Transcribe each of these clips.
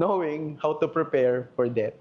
knowing how to prepare for death.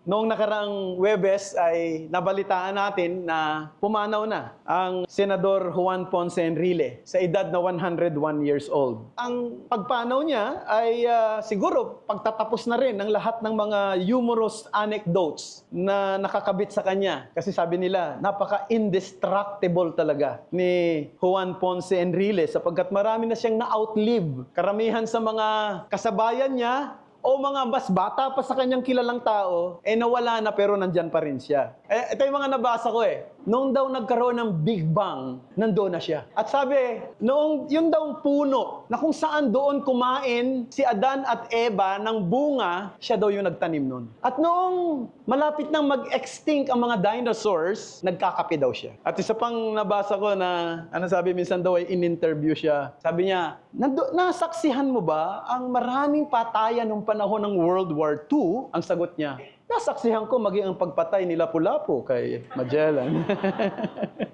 Noong nakaraang Webes ay nabalitaan natin na pumanaw na ang Senador Juan Ponce Enrile sa edad na 101 years old. Ang pagpanaw niya ay siguro pagtatapos na rin ng lahat ng mga humorous anecdotes na nakakabit sa kanya. Kasi sabi nila, napaka-indestructible talaga ni Juan Ponce Enrile sapagkat marami na siyang na-outlive. Karamihan sa mga kasabayan niya o mga mas bata pa sa kanyang kilalang tao, nawala na pero nandyan pa rin siya. Ito yung mga nabasa ko Noong daw nagkaroon ng Big Bang, nandoon na siya. At sabi, noong yun daw puno, na kung saan doon kumain si Adan at Eva ng bunga, siya daw yung nagtanim nun. At noong malapit nang mag-extinct ang mga dinosaurs, nagkakape daw siya. At isa pang nabasa ko na, sabi minsan daw ay in-interview siya. Sabi niya, nasaksihan mo ba ang maraming patayan nung panahon ng World War II? Ang sagot niya, nasaksihan ko maging ang pagpatay ni Lapu-Lapu kay Magellan.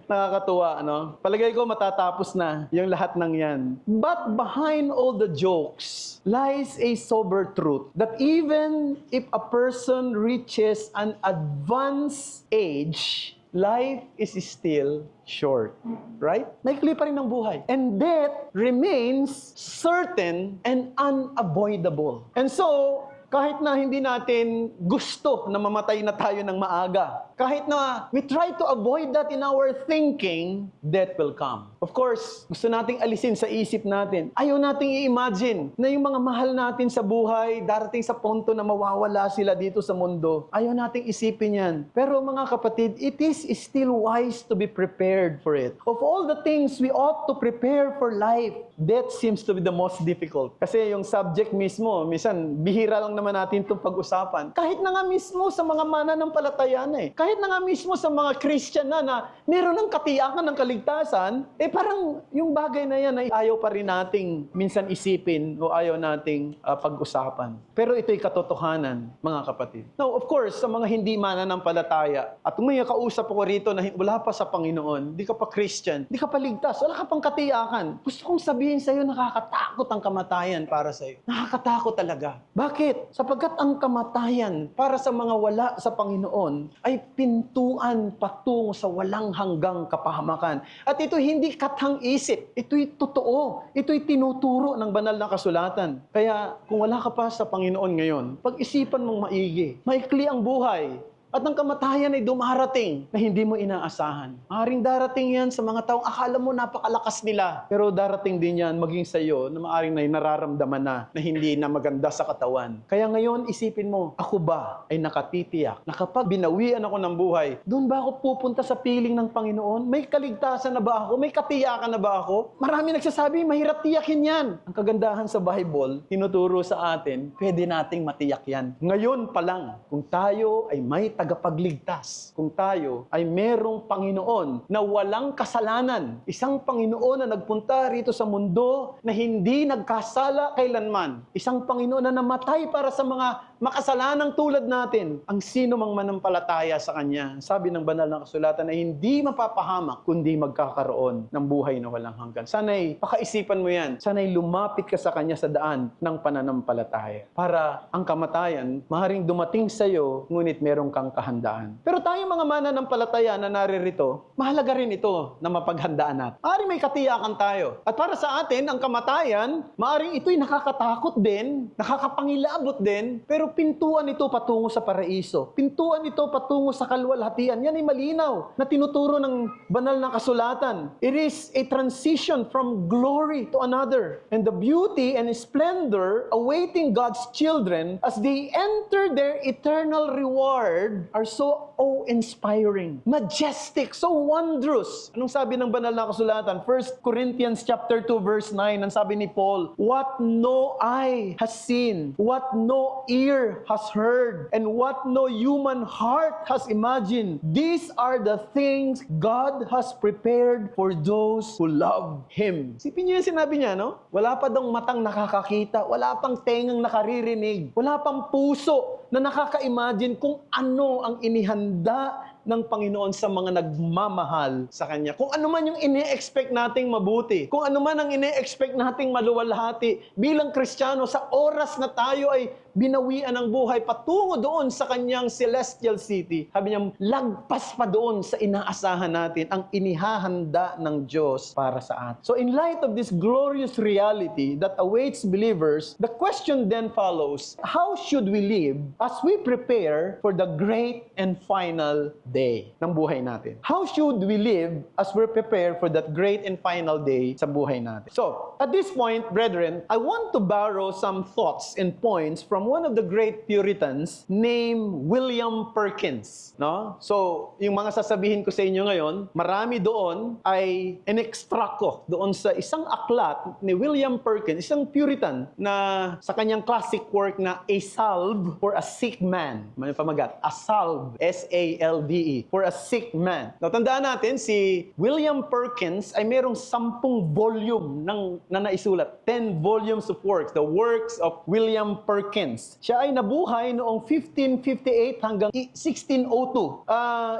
Nakakatuwa, no? Palagay ko matatapos na yung lahat ng yan. But behind all the jokes lies a sober truth that even if a person reaches an advanced age, life is still short. Right? Maikli pa rin ang buhay. And death remains certain and unavoidable. And so, kahit na hindi natin gusto na mamatay na tayo ng maaga, kahit na we try to avoid that in our thinking, death will come. Of course, gusto nating alisin sa isip natin. Ayaw nating i-imagine na yung mga mahal natin sa buhay, darating sa punto na mawawala sila dito sa mundo. Ayaw nating isipin yan. Pero mga kapatid, it is still wise to be prepared for it. Of all the things we ought to prepare for life, death seems to be the most difficult. Kasi yung subject mismo, minsan, bihira lang naman natin itong pag-usapan. Kahit na nga mismo sa mga mananampalataya na kahit na nga mismo sa mga Christian na meron ng katiyakan ng kaligtasan, parang yung bagay na yan ay ayaw pa rin nating minsan isipin o ayaw nating pag-usapan. Pero ito'y katotohanan, mga kapatid. Now, of course, sa mga hindi mananampalataya, at kung may kausap ako rito na wala pa sa Panginoon, di ka pa Christian, di ka pa ligtas, wala ka pang katiyakan, gusto kong sabihin sa'yo, nakakatakot ang kamatayan para sa'yo. Nakakatakot talaga. Bakit? Sapagkat ang kamatayan para sa mga wala sa Panginoon ay pintuan patungo sa walang hanggang kapahamakan. At ito hindi kathang isip. Ito'y totoo. Ito'y tinuturo ng banal na kasulatan. Kaya kung wala ka pa sa Panginoon ngayon, pag-isipan mong maigi. Maikli ang buhay. At ang kamatayan ay dumarating na hindi mo inaasahan. Maaring darating yan sa mga taong akala mo napakalakas nila. Pero darating din yan maging sa iyo na maaring nararamdaman na hindi na maganda sa katawan. Kaya ngayon isipin mo, ako ba ay nakatitiyak na kapag binawian ako ng buhay, doon ba ako pupunta sa piling ng Panginoon? May kaligtasan na ba ako? May katiyakan na ba ako? Marami nagsasabi, mahirap tiyakin yan. Ang kagandahan sa Bible, tinuturo sa atin, pwede nating matiyak yan. Ngayon pa lang, kung tayo ay may tagapagligtas. Kung tayo ay merong Panginoon na walang kasalanan, isang Panginoon na nagpunta rito sa mundo na hindi nagkasala kailanman, isang Panginoon na namatay para sa mga makasalanang tulad natin, ang sino mang manampalataya sa Kanya, sabi ng banal na kasulatan ay hindi mapapahamak kundi magkakaroon ng buhay na walang hanggan. Sana'y pakaisipan mo yan. Sana'y lumapit ka sa Kanya sa daan ng pananampalataya para ang kamatayan maaaring dumating sa iyo ngunit merong kang kahandaan. Pero tayong mga mananampalataya na naririto, mahalaga rin ito na mapaghandaan natin. Maaaring may katiyakan tayo. At para sa atin, ang kamatayan, maaaring ito'y nakakatakot din, nakakapangilabot din, pero pintuan ito patungo sa paraiso. Pintuan ito patungo sa kalwalhatian. Yan ay malinaw na tinuturo ng banal na kasulatan. It is a transition from glory to another. And the beauty and splendor awaiting God's children as they enter their eternal reward are so awe-inspiring, majestic, so wondrous. Anong sabi ng banal na kasulatan? 1 Corinthians chapter 2 verse 9, ang sabi ni Paul, what no eye has seen, what no ear has heard, and what no human heart has imagined, these are the things God has prepared for those who love Him. Sipin niyo yung sinabi niya, no? Wala pa daw matang nakakakita, wala pang tengang nakaririnig, wala pang puso na nakaka-imagine kung ano ang inihanda ng Panginoon sa mga nagmamahal sa Kanya. Kung ano man yung ine-expect nating mabuti, kung ano man ang ine-expect nating maluwalhati bilang Kristiyano sa oras na tayo ay binawian ng buhay patungo doon sa Kanyang celestial city. Sabi niya, lagpas pa doon sa inaasahan natin ang inihahanda ng Diyos para sa atin. So in light of this glorious reality that awaits believers, the question then follows, how should we live as we prepare for the great and final day ng buhay natin? How should we live as we prepare for that great and final day sa buhay natin? So, at this point, brethren, I want to borrow some thoughts and points from one of the great Puritans named William Perkins. No? So, yung mga sasabihin ko sa inyo ngayon, marami doon ay in-extract ko doon sa isang aklat ni William Perkins, isang Puritan na sa kanyang classic work na A Salve for a Sick Man. May pamagat. A Salve, S-A-L-V-E, for a Sick Man. Now, tandaan natin, si William Perkins ay merong 10 volume na naisulat. 10 volumes of works. The works of William Perkins. Siya ay nabuhay noong 1558 hanggang 1602.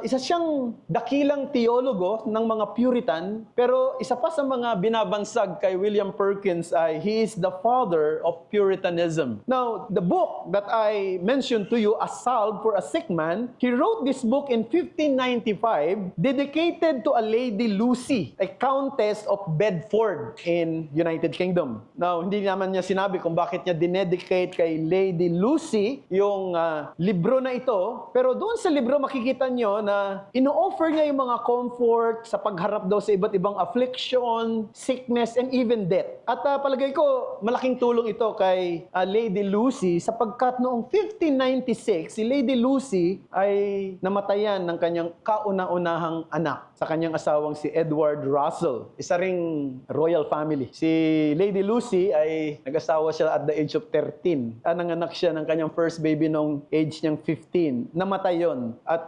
Isa siyang dakilang teologo ng mga Puritan, pero isa pa sa mga binabansag kay William Perkins ay he is the father of Puritanism. Now, the book that I mentioned to you, A Salve for a Sick Man, he wrote this book in 1595 dedicated to a Lady Lucy, a Countess of Bedford in United Kingdom. Now, hindi naman niya sinabi kung bakit niya dinedicate kay Lady Lucy yung libro na ito, pero doon sa libro makikita niyo na ino-offer niya yung mga comfort sa pagharap daw sa iba't ibang affliction, sickness, and even death. At palagay ko, malaking tulong ito kay Lady Lucy sapagkat noong 1596, si Lady Lucy ay namatayan ng kanyang kauna-unahang anak sa kanyang asawang si Edward Russell. Isa ring royal family. Si Lady Lucy ay nag-asawa siya at the age of 13. Nanganak siya ng kanyang first baby nung age niyang 15. Namatay yon. At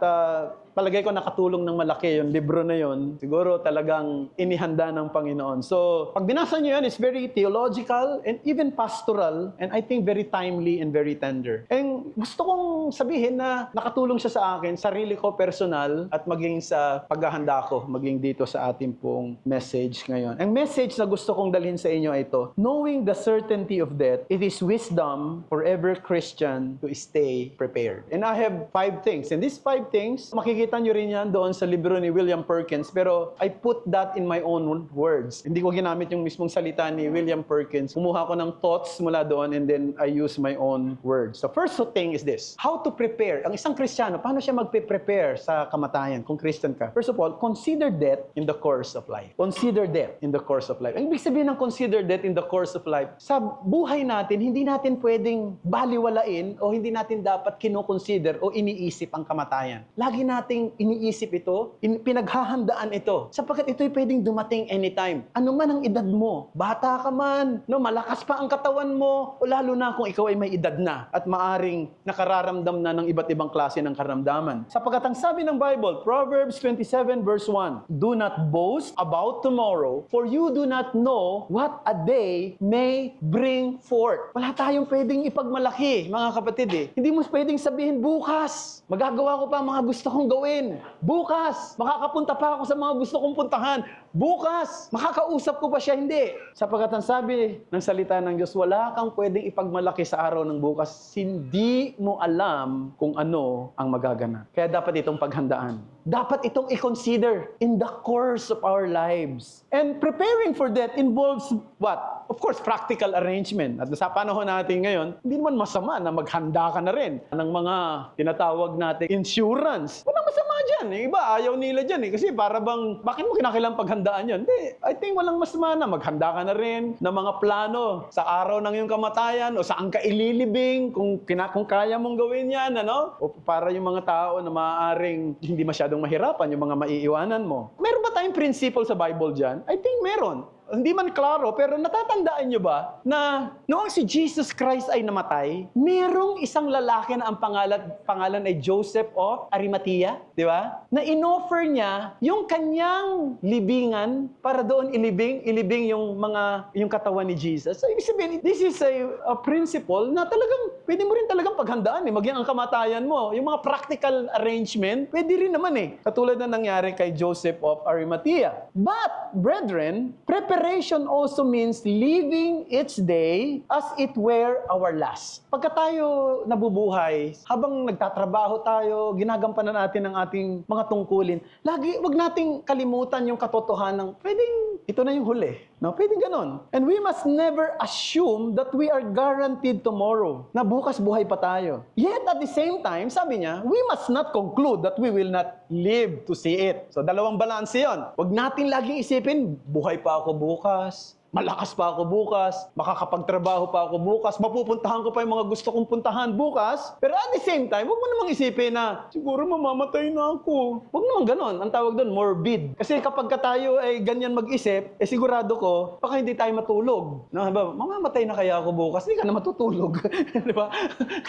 palagay ko nakatulong ng malaki yung libro na yon. Siguro talagang inihanda ng Panginoon. So, pag binasa niyo yan, it's very theological and even pastoral and I think very timely and very tender. And gusto kong sabihin na nakatulong siya sa akin, sarili ko personal at maging sa paghahanda ko, maging dito sa ating pong message ngayon. Ang message na gusto kong dalhin sa inyo ay ito, knowing the certainty of death, it is wisdom for every Christian to stay prepared. And I have 5 things. And these 5 things, makikita nyo rin yan doon sa libro ni William Perkins, pero I put that in my own words. Hindi ko ginamit yung mismong salita ni William Perkins. Kumuha ko ng thoughts mula doon and then I use my own words. The first thing is this, how to prepare. Ang isang Kristiyano, paano siya magpe-prepare sa kamatayan kung Christian ka? First of all, consider death in the course of life. Consider death in the course of life. Ang ibig sabihin ng consider death in the course of life, sa buhay natin, hindi natin pwedeng baliwalain o hindi natin dapat kinoconsider o iniisip ang kamatayan. Lagi nating iniisip ito, pinaghahandaan ito, sapagkat ito'y pwedeng dumating anytime. Ano man ang edad mo, bata ka man, no, malakas pa ang katawan mo, o lalo na kung ikaw ay may edad na at maaring nakararamdam na ng iba't ibang klase ng karamdaman. Sapagkat ang sabi ng Bible, Proverbs 27 verse 1, do not boast about tomorrow, for you do not know what a day may bring forth. Wala tayong pwedeng ipagmalaki, mga kapatid eh. Hindi mo pwedeng sabihin, bukas, magagawa ko pa ang mga gusto kong gawin. Bukas, makakapunta pa ako sa mga gusto kong puntahan. Bukas, makakausap ko pa siya. Hindi. Sapagkat ang sabi ng salita ng Diyos, wala kang pwedeng ipagmalaki sa araw ng bukas. Hindi mo alam kung ano ang magaganap. Kaya dapat itong paghandaan. Dapat itong i-consider in the course of our lives. And preparing for that involves what? Of course, practical arrangement. At sa panahon natin ngayon, hindi naman masama na maghanda ka na rin ng mga tinatawag natin insurance. Walang masama dyan. Yung iba, ayaw nila dyan eh. Kasi para bang, bakit mo kinakailangang paghandaan yan? Hindi. I think walang masama na maghanda ka na rin ng mga plano sa araw ng iyong kamatayan o saan ka ililibing kung kaya mong gawin yan, ano? O para yung mga tao na maaaring hindi masyadong mahirapan, yung mga maiiwanan mo. Meron ba tayong principle sa Bible dyan? I think meron. hindi man klaro, pero natatandaan nyo ba na noong si Jesus Christ ay namatay, merong isang lalaki na ang pangalan ay Joseph of Arimathea, di ba? Na inoffer niya yung kanyang libingan para doon ilibing yung katawan ni Jesus. So, ibig sabihin, this is a principle na talagang pwede mo rin talagang paghandaan maging ang kamatayan mo. Yung mga practical arrangement, pwede rin naman Katulad na nangyari kay Joseph of Arimathea. But, brethren, preparation also means living each day as it were our last. Pagka tayo nabubuhay, habang nagtatrabaho tayo, ginagampanan natin ang ating mga tungkulin, lagi, wag nating kalimutan yung katotohanan ng pwedeng ito na yung huli. No? Pwedeng ganon. And we must never assume that we are guaranteed tomorrow, na bukas buhay pa tayo. Yet at the same time, sabi niya, we must not conclude that we will not live to see it. So dalawang balanse yon. Wag natin laging isipin, buhay pa ako bukas, malakas pa ako bukas, makakapagtrabaho pa ako bukas, mapupuntahan ko pa yung mga gusto kong puntahan bukas. Pero at the same time, huwag mo namang isipin na, siguro mamamatay na ako. Huwag naman ganon. Ang tawag doon, morbid. Kasi kapag tayo ay ganyan mag-isip, sigurado ko, baka hindi tayo matulog. No? Mamamatay na kaya ako bukas, hindi ka na matutulog. Di ba?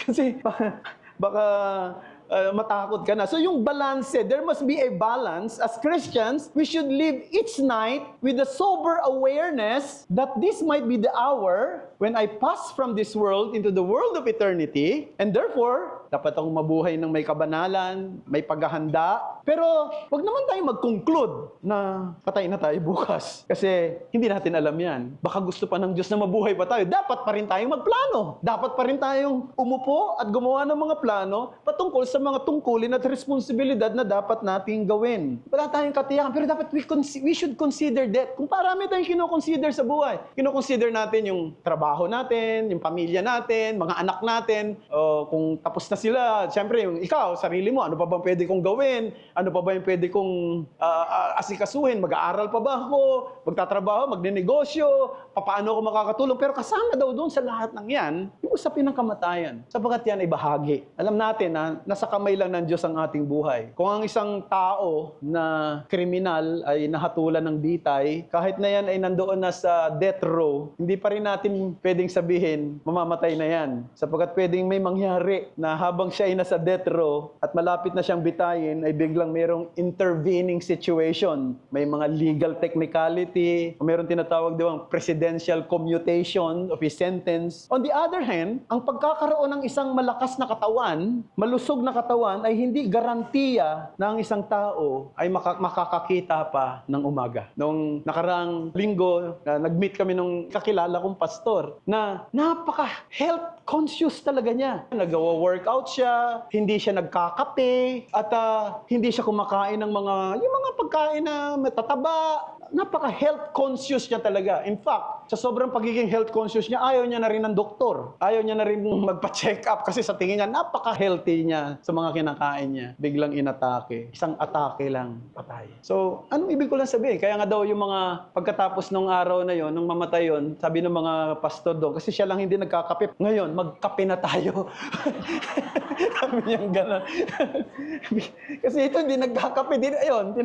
Kasi baka matakot ka na. So yung balance, there must be a balance. As Christians, we should live each night with a sober awareness that this might be the hour when I pass from this world into the world of eternity. And therefore, dapat akong mabuhay ng may kabanalan, may paghahanda. Pero wag naman tayo mag-conclude na patay na tayo bukas. Kasi hindi natin alam yan. Baka gusto pa ng Diyos na mabuhay pa tayo. Dapat pa rin tayong magplano. Dapat pa rin tayong umupo at gumawa ng mga plano patungkol sa mga tungkulin at responsibilidad na dapat nating gawin. Wala tayong katiyakan, pero dapat we should consider that. Kung parami tayong kinoconsider sa buhay. Kinoconsider natin yung trabaho natin, yung pamilya natin, mga anak natin, kung tapos na sila, siyempre, yung ikaw, sarili mo, ano pa ba pwede kong gawin? Ano pa ba yung pwede kong asikasuhin? Mag-aaral pa ba ako? Magtatrabaho? Magnenegosyo? Paano ako makakatulong? Pero kasama daw doon sa lahat ng yan, yung usapin ng kamatayan. Sapagat yan ay bahagi. Alam natin na nasa kamay lang ng Diyos ang ating buhay. Kung ang isang tao na kriminal ay nahatulan ng bitay, kahit na yan ay nandoon na sa death row, hindi pa rin natin pwedeng sabihin, mamamatay na yan. Sapagat pwedeng may mangyari na habang siya ay nasa death row at malapit na siyang bitayin, ay biglang mayroong intervening situation. May mga legal technicality, mayroong tinatawag diwang presidential commutation of his sentence. On the other hand, ang pagkakaroon ng isang malakas na katawan, malusog na katawan ay hindi garantiya na ang isang tao ay makakakita pa ng umaga. Noong nakaraang linggo, nag-meet kami nung kakilala kong pastor na napaka-health conscious talaga niya. Nag-workout siya, hindi siya nagkakape, at hindi siya kumakain ng yung mga pagkain na matataba. Napaka-health conscious niya talaga. In fact, sa sobrang pagiging health conscious niya, ayaw niya na rin ng doktor. Ayaw niya na rin magpa-check up kasi sa tingin niya, napaka-healthy niya sa mga kinakain niya. Biglang inatake. Isang atake lang, patay. So, anong ibig ko lang sabihin? Kaya nga daw yung mga pagkatapos nung araw na yon, nung mamatay yon, sabi ng mga pastor doon, kasi siya lang hindi nagkakape. Ngayon, magkape na tayo. Sabi niyang gano'n. Kasi ito hindi nagkakape. Ayun,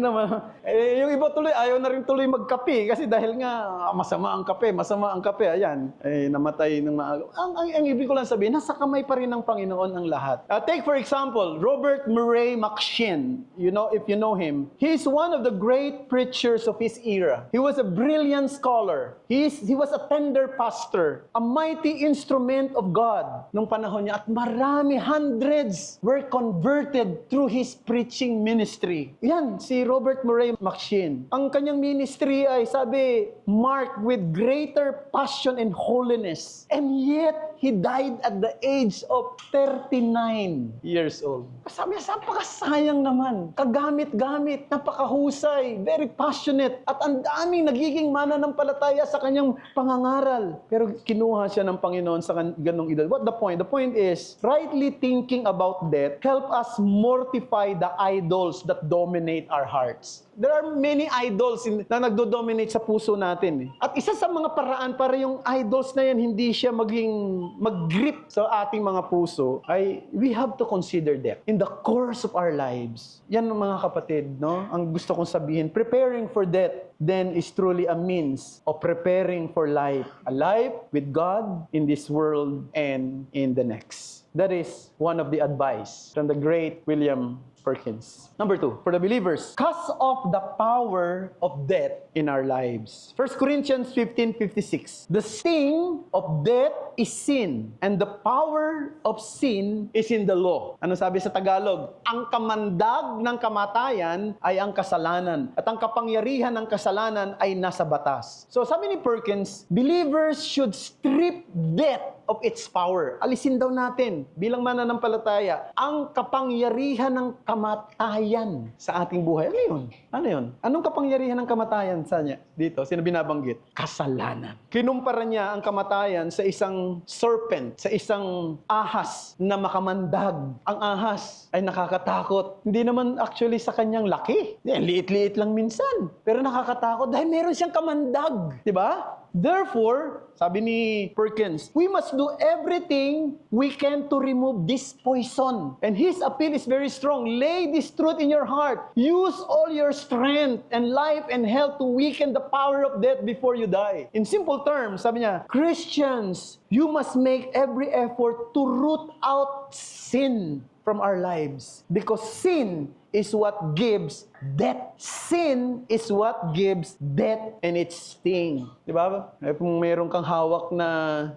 yung iba tuloy, ayaw na rin tuloy magkape kasi dahil nga masama ang kape, ayan, namatay ng maaga. Ang ibig ko lang sabihin, nasa kamay pa rin ng Panginoon ang lahat. Take for example, Robert Murray M'Cheyne. If you know him, he's one of the great preachers of his era. He was a brilliant scholar. He was a tender pastor, a mighty instrument of God nung panahon niya, at marami, hundreds were converted through his preaching ministry. Yan, si Robert Murray M'Cheyne. Ang kanyang ministry ay, sabi, marked with greater passion and holiness. And yet, he died at the age of 39 years old. Sabi niya, napakasayang naman. Kagamit-gamit, napakahusay, very passionate, at ang daming nagiging mananampalataya sa kanyang pangangaral. Pero kinuha siya ng Panginoon sa ganong edad. What the point? The point is, rightly thinking thinking about death help us mortify the idols that dominate our hearts. There are many idols na nagdo-dominate sa puso natin. At isa sa mga paraan para yung idols na yan hindi siya mag-grip sa ating mga puso ay we have to consider death in the course of our lives. Yan mga kapatid, no? Ang gusto kong sabihin, preparing for death then is truly a means of preparing for life. A life with God in this world and in the next. That is one of the advice from the great William Perkins. Number 2, for the believers, cast off the power of death in our lives. 1 Corinthians 15:56. The sting of death is sin, and the power of sin is in the law. Ano sabi sa Tagalog? Ang kamandag ng kamatayan ay ang kasalanan, at ang kapangyarihan ng kasalanan ay nasa batas. So sabi ni Perkins, believers should strip death of its power. Alisin daw natin bilang mananampalataya ang kapangyarihan ng kamatayan sa ating buhay. Ano yun? Ano yun? Anong kapangyarihan ng kamatayan sa niya? Dito, sino binabanggit? Kasalanan. Kinumpara niya ang kamatayan sa isang serpent, sa isang ahas na makamandag. Ang ahas ay nakakatakot. Hindi naman actually sa kanyang laki. Liit-liit lang minsan. Pero nakakatakot dahil meron siyang kamandag. Diba? Therefore, sabi ni Perkins, we must do everything we can to remove this poison. And his appeal is very strong. Lay this truth in your heart. Use all your strength and life and health to weaken the power of death before you die. In simple terms, sabi niya, Christians, you must make every effort to root out sin from our lives. Because sin is what gives death. Sin is what gives death and its sting. Diba? Kung mayroon kang hawak na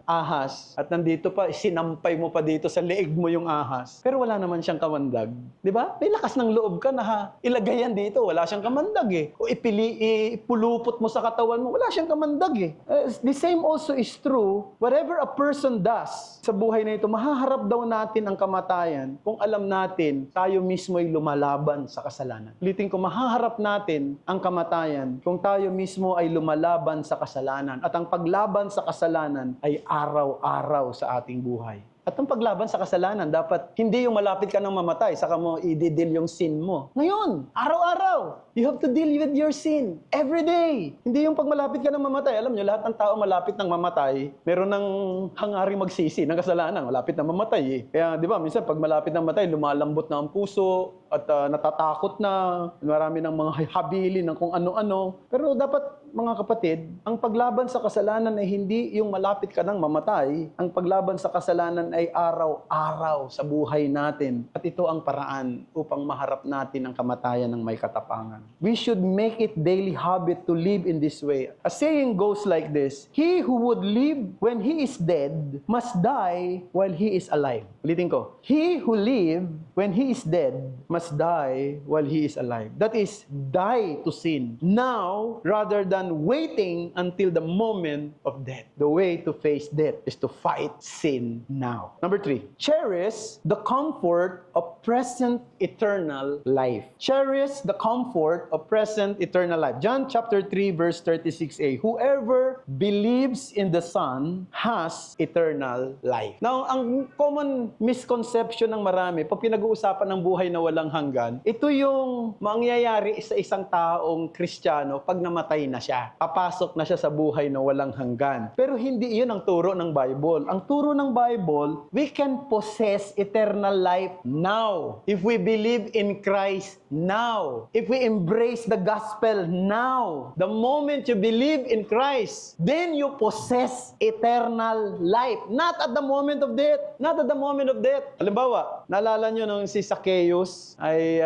ahas at nandito pa, sinampay mo pa dito sa leeg mo yung ahas. Pero wala naman siyang kamandag. Diba? May lakas ng loob ka na ilagay yan dito. Wala siyang kamandag eh. O ipulupot mo sa katawan mo. Wala siyang kamandag eh. The same also is true. Whatever a person does sa buhay na ito, mahaharap daw natin ang kamatayan kung alam natin tayo mismo ay lumalaban sa kasalanan. Ulitin ko, mahaharap natin ang kamatayan kung tayo mismo ay lumalaban sa kasalanan. At ang paglaban sa kasalanan ay araw-araw sa ating buhay. At ang paglaban sa kasalanan, dapat hindi yung malapit ka nang mamatay, saka mo i-deal yung sin mo. Ngayon, araw-araw, you have to deal with your sin every day. Hindi yung pag malapit ka nang mamatay. Alam nyo, lahat ng tao malapit nang mamatay, meron ng hangaring magsisi ng kasalanan. Malapit na mamatay eh. Kaya, di ba, minsan pag malapit na mamatay, lumalambot na ang puso, at natatakot na, marami ng mga habilin ng kung ano-ano. Pero dapat, mga kapatid, ang paglaban sa kasalanan ay hindi yung malapit ka nang mamatay. Ang paglaban sa kasalanan ay araw-araw sa buhay natin. At ito ang paraan upang maharap natin ang kamatayan ng may katapangan. We should make it daily habit to live in this way. A saying goes like this, he who would live when he is dead must die while he is alive. Ulitin ko, he who live when he is dead must die while he is alive. That is, die to sin now rather than waiting until the moment of death. The way to face death is to fight sin now. Number 3, cherish the comfort of present eternal life. Cherish the comfort of present eternal life. John chapter 3 verse 36a. Whoever believes in the Son has eternal life. Now, ang common misconception ng marami, pag pinag-uusapan ng buhay na walang hanggan, ito yung mangyayari sa isang taong Kristiyano pag namatay na siya. Papasok na siya sa buhay na walang hanggan. Pero hindi iyon ang turo ng Bible. Ang turo ng Bible, we can possess eternal life now. If we believe in Christ now. If we embrace the gospel now. The moment you believe in Christ, then you possess eternal life. Not at the moment of death. Not at the moment of death. Halimbawa, naalala nyo nung si Zacchaeus ay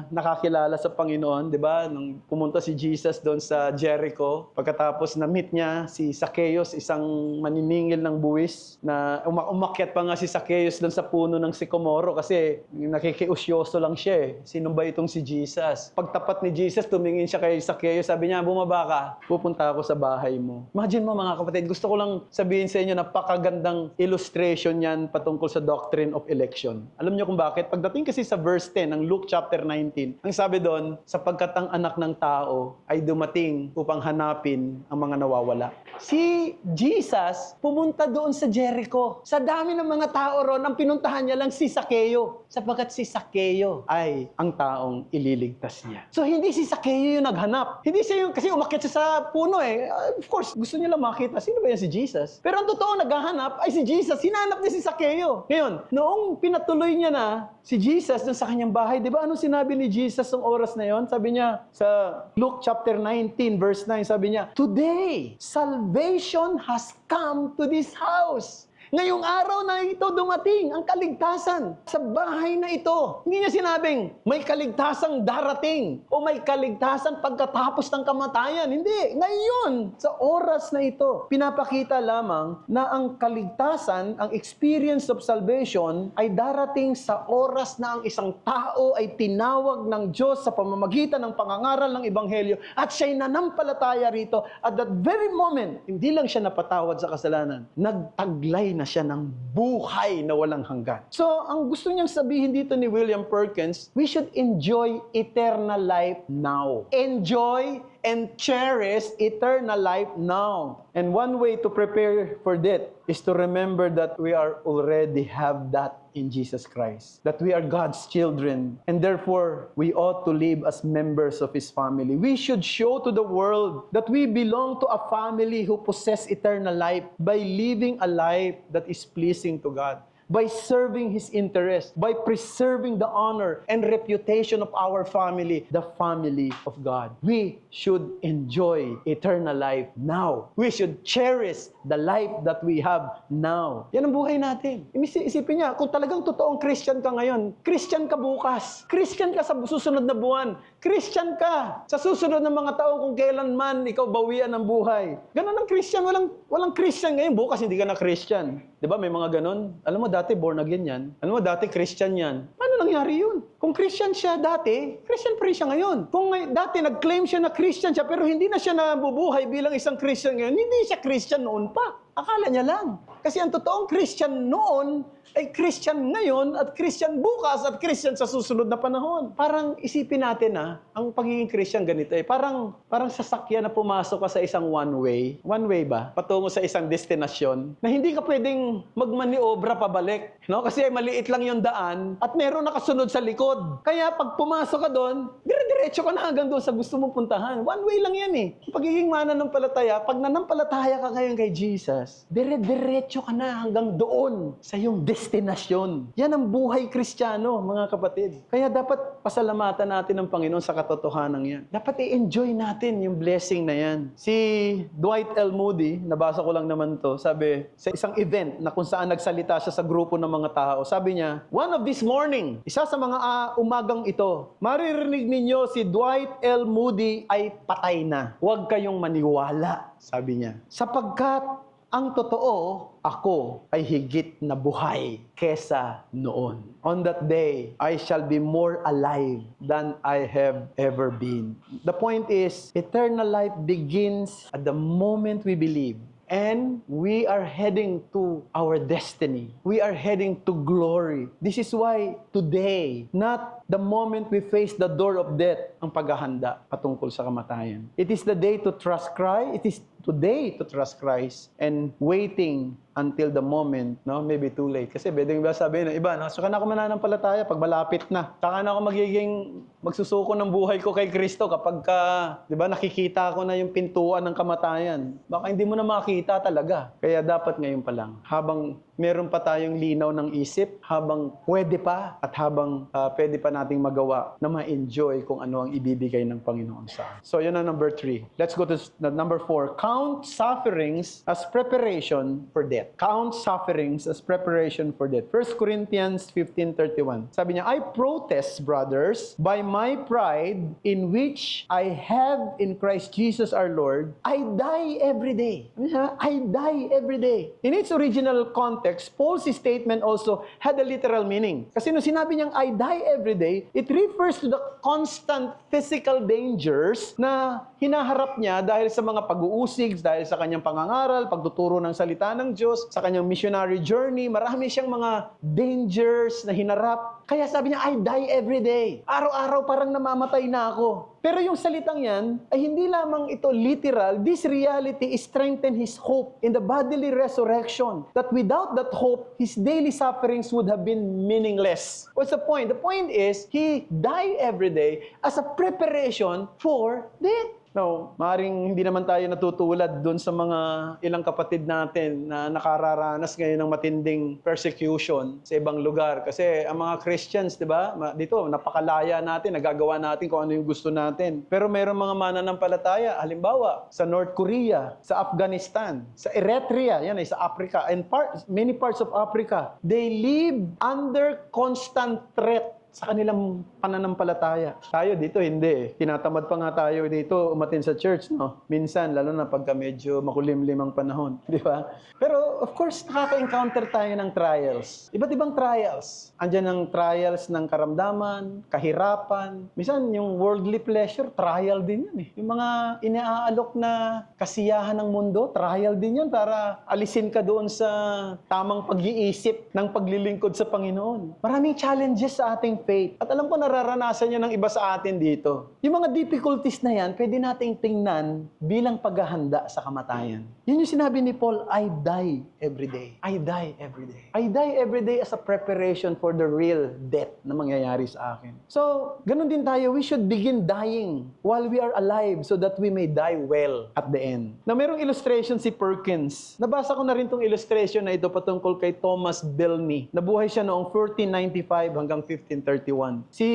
nakakilala sa Panginoon, di ba? Nung pumunta si Jesus doon sa Jericho, pagkatapos na-meet niya si Zacchaeus, isang maniningil ng buwis, na umakyat pa nga si Zacchaeus doon sa puno ng sycamore kasi nakikiusyoso lang siya eh. Sino ba itong si Jesus? Pagtapat ni Jesus, tumingin siya kay Zacchaeus, sabi niya, bumaba ka, pupunta ako sa bahay mo. Imagine mo mga kapatid, gusto ko lang sabihin sa inyo, napakagandang illustration yan patungkol sa doctrine of election. Alam niyo kung bakit? Pagdating kasi sa verse 10 ng Luke chapter 19. Ang sabi doon, sapagkat ang anak ng tao ay dumating upang hanapin ang mga nawawala. Si Jesus pumunta doon sa Jericho. Sa dami ng mga tao ron, ang pinuntahan niya lang si Zaccheo. Sapagkat si Zaccheo ay ang taong ililigtas niya. So hindi si Zaccheo yung naghanap. Hindi siya yung, kasi umakyat siya sa puno eh. Of course, gusto niya lang makita. Sino ba yan si Jesus? Pero ang totoo naghahanap ay si Jesus. Hinanap niya si Zaccheo. Ngayon, noong pinatuloy niya na si Jesus dun sa kanyang bahay, di ba anong sinabi ni Jesus ng oras na yon? Sabi niya sa Luke chapter 19 verse 9, sabi niya, "Today, salvation has come to this house." Ngayong araw na ito dumating ang kaligtasan sa bahay na ito. Hindi niya sinabing may kaligtasang darating o may kaligtasan pagkatapos ng kamatayan. Hindi. Ngayon, sa oras na ito, pinapakita lamang na ang kaligtasan, ang experience of salvation ay darating sa oras na ang isang tao ay tinawag ng Diyos sa pamamagitan ng pangangaral ng Ebanghelyo at siya'y nanampalataya rito. At that very moment, hindi lang siya napatawad sa kasalanan, nagtaglay na siya ng buhay na walang hanggan. So, ang gusto niyang sabihin dito ni William Perkins, we should enjoy eternal life now. Enjoy and cherish eternal life now. And one way to prepare for that is to remember that we are already have that in Jesus Christ. That we are God's children. And therefore, we ought to live as members of His family. We should show to the world that we belong to a family who possess eternal life by living a life that is pleasing to God, by serving His interest, by preserving the honor and reputation of our family, the family of God. We should enjoy eternal life now. We should cherish the life that we have now. Yan ang buhay natin. Isipin niya, kung talagang totoong Christian ka ngayon, Christian ka bukas, Christian ka sa susunod na buwan, Christian ka sa susunod na mga taon kung kailanman ikaw bawian ng buhay. Ganon ang Christian. Walang Christian ngayon. Bukas hindi ka na Christian. Di ba? May mga ganon. Alam mo, dati born again yan. Alam mo, dati Christian yan. Paano nangyari yun? Kung Christian siya dati, Christian pa rin siya ngayon. Kung dati nag-claim siya na Christian siya, pero hindi na siya nabubuhay bilang isang Christian ngayon, hindi siya Christian noon pa. Akala niya lang. Kasi ang totoong Christian noon ay Christian ngayon at Christian bukas at Christian sa susunod na panahon. Parang isipin natin ang pagiging Christian ganito parang sasakyan na pumasok ka sa isang one way ba? Patungo sa isang destinasyon na hindi ka pwedeng magmaniobra pabalik. No? Kasi maliit lang yung daan at meron nakasunod sa likod. Kaya pag pumasok ka doon, dire-diretso ka na hanggang doon sa gusto mong puntahan. One way lang yan eh. Pagiging mananampalataya, pag nanampalataya ka ngayon kay Jesus, dire-diretso ka na hanggang doon sa iyong destinasyon. Yan ang buhay Kristiyano, mga kapatid. Kaya dapat pasalamatan natin ang Panginoon sa katotohanan yan. Dapat i-enjoy natin yung blessing na yan. Si Dwight L. Moody, nabasa ko lang naman to, sabi, sa isang event na kung saan nagsalita siya sa grupo ng mga tao, sabi niya, "One of this morning, isa sa mga umagang ito, maririnig ninyo si Dwight L. Moody ay patay na. Huwag kayong maniwala," sabi niya. Sapagkat ang totoo, ako ay higit na buhay kesa noon. On that day, I shall be more alive than I have ever been. The point is, eternal life begins at the moment we believe. And we are heading to our destiny. We are heading to glory. This is why today, not the moment we face the door of death, ang paghahanda patungkol sa kamatayan. It is the day to trust Christ. It is today to trust Christ and waiting until the moment, no? Maybe too late. Kasi pwedeng ba sabihin ng iba, no? Saka na ako mananampalataya pag malapit na. Saka na ako magsusuko ng buhay ko kay Kristo kapag di ba, nakikita ko na yung pintuan ng kamatayan. Baka hindi mo na makita talaga. Kaya dapat ngayon pa lang, habang meron pa tayong linaw ng isip, habang pwede pa at habang pwede pa nating magawa na ma-enjoy kung ano ang ibibigay ng Panginoon sa atin. So, yun ang number 3. Let's go to number 4. Count sufferings as preparation for death. Count sufferings as preparation for death. 1 Corinthians 15:31. Sabi niya, "I protest, brothers, by my pride in which I have in Christ Jesus our Lord, I die every day." I die every day. In its original context, Paul's statement also had a literal meaning. Kasi nung sinabi niyang I die every day, it refers to the constant physical dangers na hinaharap niya dahil sa mga pag-uusig, dahil sa kanyang pangangaral, pagtuturo ng salita ng Diyos, sa kanyang missionary journey. Marami siyang mga dangers na hinarap Kaya sabi niya, I die every day. Araw-araw parang namamatay na ako. Pero yung salitang yan ay hindi lamang ito literal. This reality is strengthen his hope in the bodily resurrection. That without that hope, his daily sufferings would have been meaningless. What's the point? The point is, he died every day as a preparation for death. No, maaaring hindi naman tayo natutulad doon sa mga ilang kapatid natin na nakararanas ngayon ng matinding persecution sa ibang lugar. Kasi ang mga Christians, di ba, dito, napakalaya natin, nagagawa natin kung ano yung gusto natin. Pero mayroong mga mananampalataya, halimbawa, sa North Korea, sa Afghanistan, sa Eritrea, yan ay sa Africa, and many parts of Africa, they live under constant threat sa kanilang pananampalataya. Tayo dito, hindi. Tinatamad pa nga tayo dito umatin sa church, no? Minsan, lalo na pagka medyo makulimlim ang panahon. Di ba? Pero, of course, nakaka-encounter tayo ng trials. Iba't ibang trials. Andiyan ang trials ng karamdaman, kahirapan. Minsan, yung worldly pleasure, trial din yan eh. Yung mga inaalok na kasiyahan ng mundo, trial din yan para alisin ka doon sa tamang pag-iisip ng paglilingkod sa Panginoon. Maraming challenges sa ating faith. At alam ko nararanasan niya ng iba sa atin dito. Yung mga difficulties na yan, pwede nating tingnan bilang paghahanda sa kamatayan. Yun yung sinabi ni Paul, I die every day. I die every day. I die every day as a preparation for the real death na mangyayari sa akin. So, ganun din tayo. We should begin dying while we are alive so that we may die well at the end. Na merong illustration si Perkins. Nabasa ko na rin tong illustration na ito patungkol kay Thomas Bilney. Nabuhay siya noong 1495 hanggang 1531. Si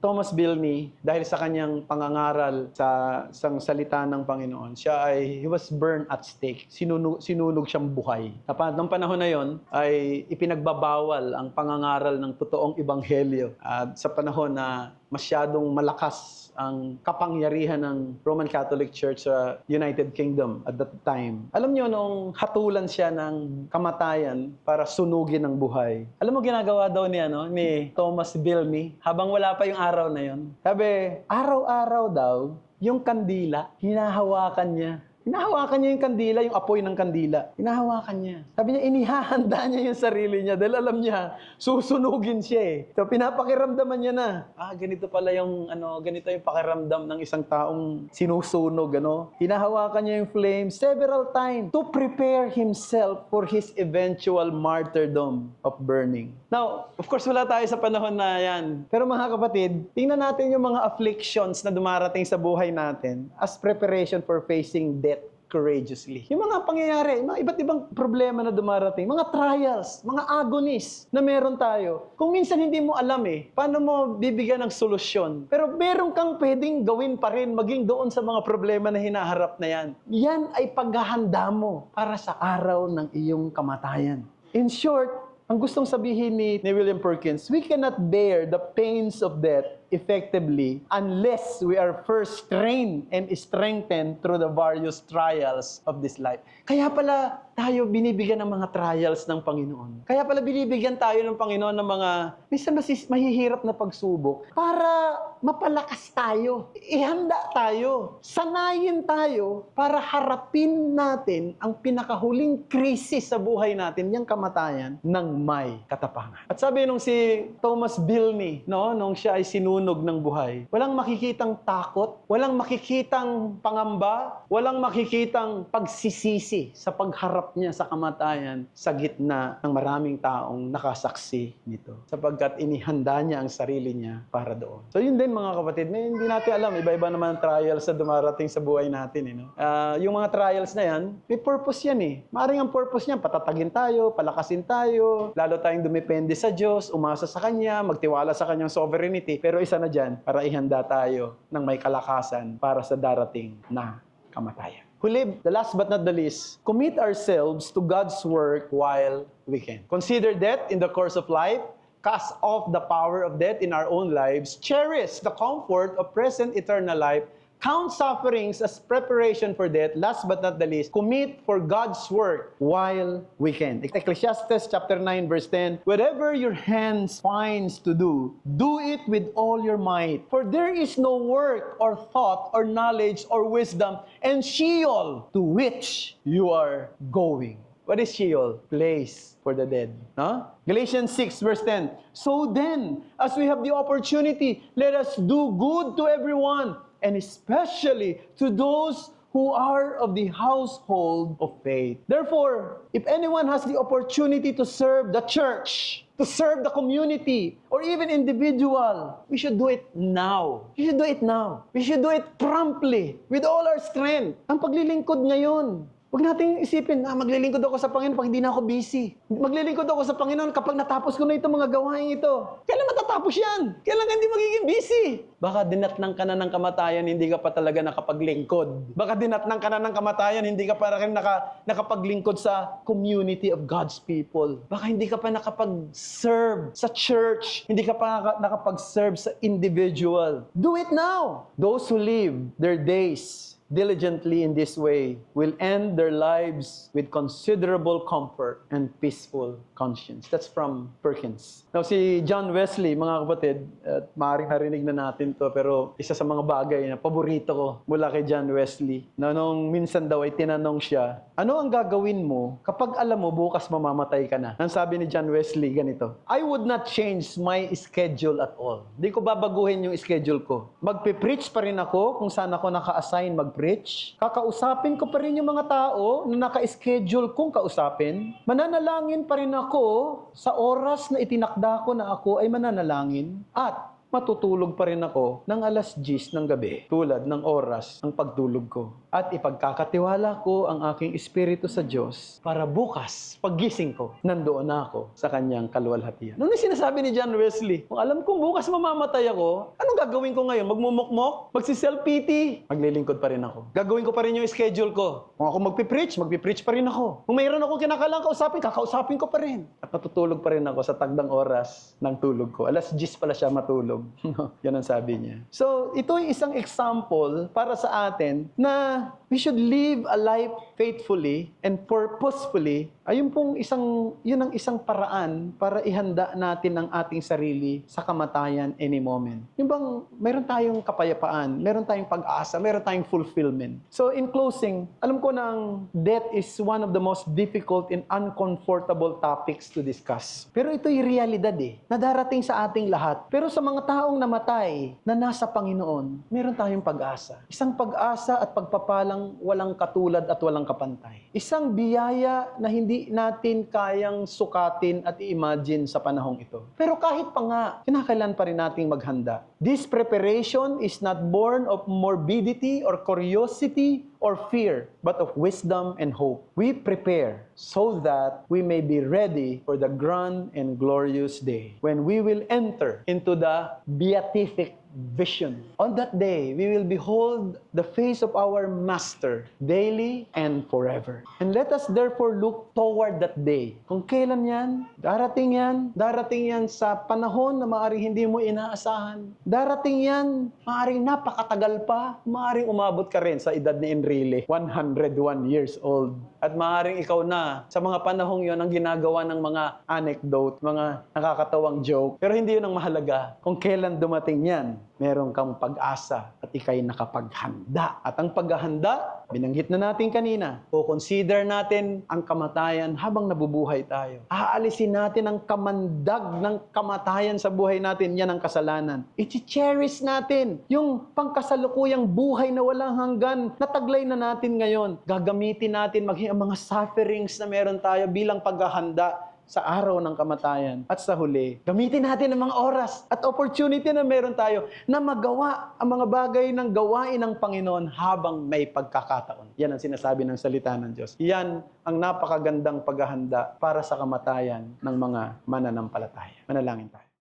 Thomas Bilney, dahil sa kanyang pangangaral sa isang salita ng Panginoon, he was burned at stake. Sinunog siyang buhay. Nung panahon na yon ay ipinagbabawal ang pangangaral ng totoong ebanghelyo. At sa panahon na masyadong malakas ang kapangyarihan ng Roman Catholic Church sa United Kingdom at that time. Alam niyo, nung hatulan siya ng kamatayan para sunugin ang buhay. Alam mo ginagawa daw ni Thomas Bilney habang wala pa yung araw na yon. Sabi, araw-araw daw, yung kandila, hinahawakan niya. Hinahawakan niya yung kandila, yung apoy ng kandila. Hinahawakan niya. Sabi niya, inihahanda niya yung sarili niya dahil alam niya, susunugin siya eh. So, pinapakiramdaman niya na, ganito pala yung, ganito yung pakiramdam ng isang taong sinusunog, Hinahawakan niya yung flame several times to prepare himself for his eventual martyrdom of burning. Now, of course, wala tayo sa panahon na yan. Pero mga kapatid, tingnan natin yung mga afflictions na dumarating sa buhay natin as preparation for facing death courageously. Yung mga pangyayari, yung mga iba't ibang problema na dumarating, mga trials, mga agonies na meron tayo. Kung minsan hindi mo alam paano mo bibigyan ng solusyon. Pero meron kang pwedeng gawin pa rin maging doon sa mga problema na hinaharap na yan. Yan ay paghahanda mo para sa araw ng iyong kamatayan. In short, ang gustong sabihin ni William Perkins, we cannot bear the pains of death effectively unless we are first trained and strengthened through the various trials of this life. Kaya pala tayo binibigyan ng mga trials ng Panginoon. Kaya pala binibigyan tayo ng Panginoon ng mga minsan mahihirap na pagsubok para mapalakas tayo, ihanda tayo, sanayin tayo para harapin natin ang pinakahuling krisis sa buhay natin, yung kamatayan, ng may katapangan. At sabi nung si Thomas Bilney, nung siya ay sinunog ng buhay, walang makikitang takot, walang makikitang pangamba, walang makikitang pagsisisi sa pagharap niya sa kamatayan sa gitna ng maraming taong nakasaksi nito. Sapagkat inihanda niya ang sarili niya para doon. So yun din mga kapatid, hindi natin alam, iba-iba naman ang trials na dumarating sa buhay natin. Yung mga trials na yan, may purpose yan Maaaring ang purpose niyan, patatagin tayo, palakasin tayo, lalo tayong dumepende sa Diyos, umasa sa Kanya, magtiwala sa Kanyang sovereignty. Pero isa na dyan, para ihanda tayo ng may kalakasan para sa darating na kamatayan. Huli, the last but not the least, commit ourselves to God's work while we can. Consider death in the course of life, cast off the power of death in our own lives, cherish the comfort of present eternal life, count sufferings as preparation for death. Last but not the least, commit for God's work while we can. Ecclesiastes chapter 9 verse 10, whatever your hands finds to do, do it with all your might. For there is no work or thought or knowledge or wisdom and Sheol to which you are going. What is Sheol? Place for the dead. No? Galatians 6 verse 10. So then, as we have the opportunity, let us do good to everyone, and especially to those who are of the household of faith. Therefore, if anyone has the opportunity to serve the church, to serve the community, or even individual, we should do it now. We should do it now. We should do it promptly, with all our strength. Ang paglilingkod ngayon, huwag nating isipin, maglilingkod ako sa Panginoon pag hindi na ako busy. Maglilingkod ako sa Panginoon kapag natapos ko na itong mga gawain ito. Kailan matatapos yan? Kailan ka hindi magiging busy? Baka dinatnang ka na ng kamatayan, hindi ka pa talaga nakapaglingkod. Baka dinatnang ka na ng kamatayan, hindi ka pa rin nakapaglingkod sa community of God's people. Baka hindi ka pa nakapag-serve sa church. Hindi ka pa nakapag-serve sa individual. Do it now! Those who live their days diligently in this way will end their lives with considerable comfort and peaceful conscience. That's from Perkins. Now, si John Wesley, mga kapatid, at maaaring narinig na natin to, pero isa sa mga bagay na paborito ko mula kay John Wesley, na nung minsan daw ay tinanong siya, ano ang gagawin mo kapag alam mo bukas mamamatay ka na? Ang sabi ni John Wesley, ganito, I would not change my schedule at all. Di ko babaguhin yung schedule ko. Magpipreach pa rin ako kung saan ako naka-assign mag-preach. Kakausapin ko pa rin yung mga tao na naka-schedule kong kausapin. Mananalangin pa rin ako sa oras na itinakda ko na ako ay mananalangin. At matutulog pa rin ako ng alas 10 ng gabi, tulad ng oras ng pagtulog ko. At ipagkakatiwala ko ang aking espiritu sa Diyos para bukas, paggising ko, nandoon na ako sa kanyang kaluwalhatian. Ano sinasabi ni John Wesley? Kung alam kong bukas mamamatay ako, anong gagawin ko ngayon? Magmumukmok? Magsi-self-pity? Maglilingkod pa rin ako. Gagawin ko pa rin yung schedule ko. Kung ako magpipreach pa rin ako. Kung mayroon akong kinakalang kausapin, kakausapin ko pa rin. At matutulog pa rin ako sa tagdang oras ng tulog ko. Alas 10 pala siya matulog. Yan ang sabi niya. So, ito ay isang example para sa atin na we should live a life faithfully and purposefully. Ayun pong yun ang isang paraan para ihanda natin ang ating sarili sa kamatayan any moment. Yung bang meron tayong kapayapaan, meron tayong pag-asa, meron tayong fulfillment. So in closing, alam ko na ang death is one of the most difficult and uncomfortable topics to discuss. Pero ito'y realidad na darating sa ating lahat. Pero sa mga taong namatay na nasa Panginoon, meron tayong pag-asa. Isang pag-asa at pagpapalang walang katulad at walang kapantay. Isang biyaya na hindi natin kayang sukatin at i-imagine sa panahong ito. Pero kahit pa nga, kinakailan pa rin nating maghanda. This preparation is not born of morbidity or curiosity or fear, but of wisdom and hope. We prepare so that we may be ready for the grand and glorious day when we will enter into the beatific vision. On that day, we will behold the face of our Master daily and forever. And let us therefore look toward that day. Kung kailan yan, darating yan sa panahon na maaaring hindi mo inaasahan. Darating yan, maaaring napakatagal pa, maaaring umabot ka rin sa edad ni Enrile, 101 years old. At maaaring ikaw na, sa mga panahong yon ang ginagawa ng mga anecdote, mga nakakatawang joke. Pero hindi yun ang mahalaga. Kung kailan dumating yan, meron kang pag-asa at ikay nakapaghanda. At ang paghahanda, binanggit na natin kanina, o consider natin ang kamatayan habang nabubuhay tayo. Aalisin natin ang kamandag ng kamatayan sa buhay natin, yan ang kasalanan. I-cherish natin yung pangkasalukuyang buhay na walang hanggan, nataglay na natin ngayon. Gagamitin natin maging ang mga sufferings na meron tayo bilang paghahanda sa araw ng kamatayan. At sa huli, gamitin natin ang mga oras at opportunity na meron tayo na magawa ang mga bagay ng gawain ng Panginoon habang may pagkakataon. Yan ang sinasabi ng salita ng Diyos. Yan ang napakagandang paghahanda para sa kamatayan ng mga mananampalataya. Manalangin tayo.